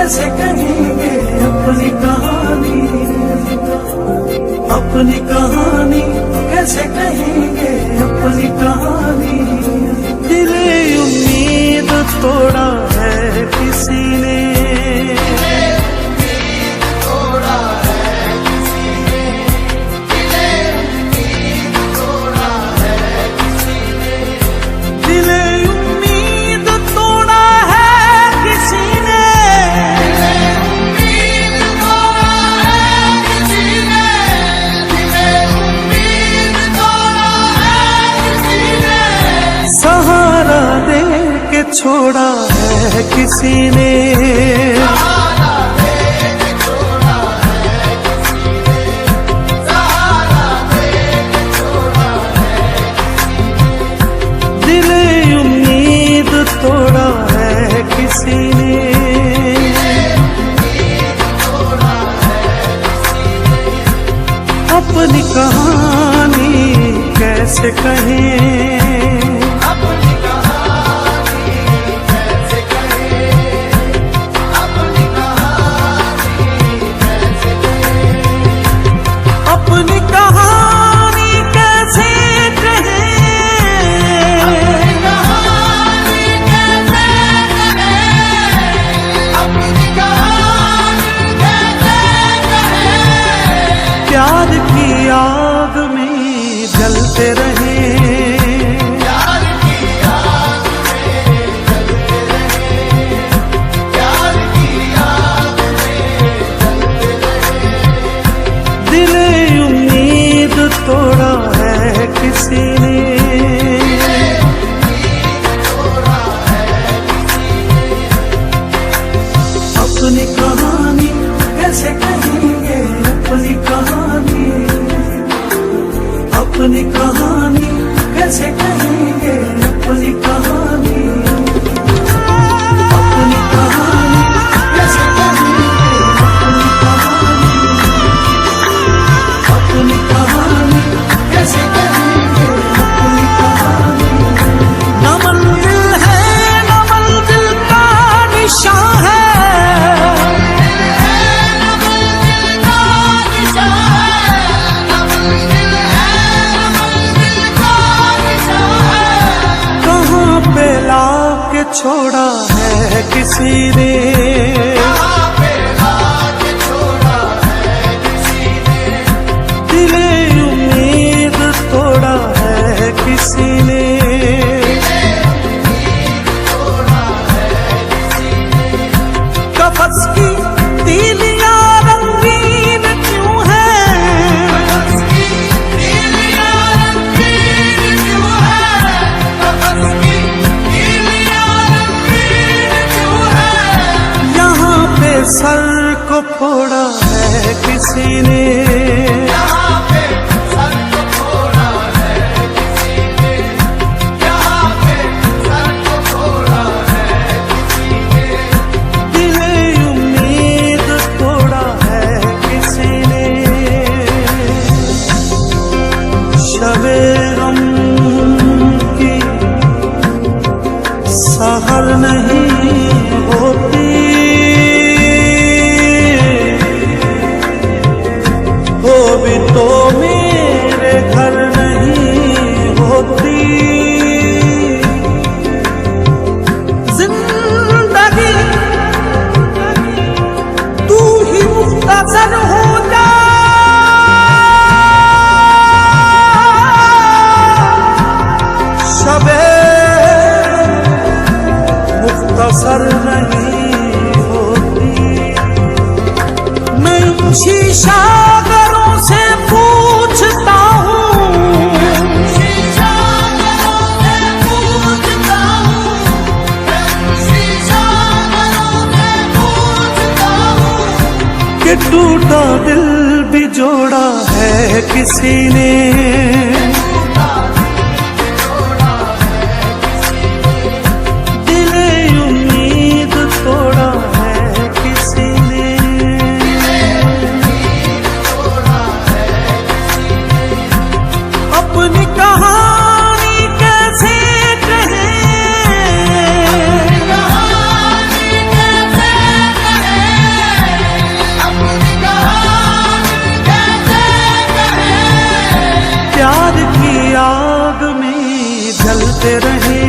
कैसे कहेंगे अपनी कहानी, अपनी कहानी कैसे कहेंगे अपनी कहानी। दिले उम्मीद तोड़ा है किसी ने, सहारा दे के छोड़ा है किसी ने, दिले उम्मीद तोड़ा है किसी ने। अपनी कहानी कैसे कहें, प्यार की आग में जलते रहे, प्यार की आग में जलते रहे, प्यार की आग में जलते रहे। दिले उम्मीद तोड़ा है किसी ने, अपनी कहानी कैसे कहेंगे अपनी कहानी, अपनी कहानी कैसे कहेंगे अपनी कहानी, अपनी कहानी कैसे कहेंगे अपनी कहानी, अपनी कहानी कैसे कहेंगे अपनी कहानी। न मंजिल है न मंजिल का निशान है, छोड़ा है किसी ने, छोड़ा है किसी ने। दिले उम्मीद तोड़ा है किसी ने, कफस की तीलियां रंगीन क्यों है, कफस की तीलियां रंगीन क्यों है, कफस की सर को फोड़ा है किसी ने, यहाँ पे सर को फोड़ा है किसी ने, यहाँ पे सर को फोड़ा है किसी ने। दिले उम्मीद तोड़ा है किसी ने, शबे गम की सहर नहीं होती, वो भी तो मेरे घर नहीं होती। जिंदगी तू ही मुख्तसर हो जा, शबे मुख्तसर नहीं होती। मैं शीशा से पूछता हूँ, शीशा से पूछता हूँ, शीशा से पूछता हूँ कि टूटा दिल भी जोड़ा है किसी ने, दिले उम्मीद तोड़ा है किसी ने। अपनी कहानी कैसे कहें, कहानी कैसे कहें, जलते रहे,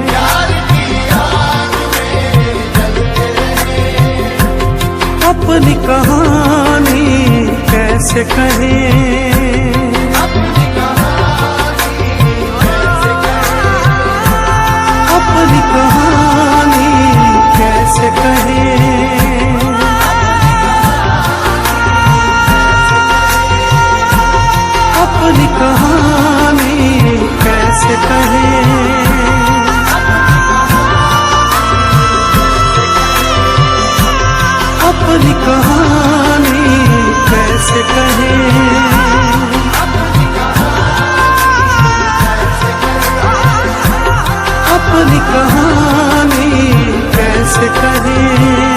प्यार की आग में जलते रहे। अपनी कहानी कैसे कहें, अपनी कहानी कैसे कहें, अपनी कहानी कैसे कहें, अपनी कहानी कैसे कहें, अपनी कहानी कैसे कहें, अपनी कहानी कैसे कहें।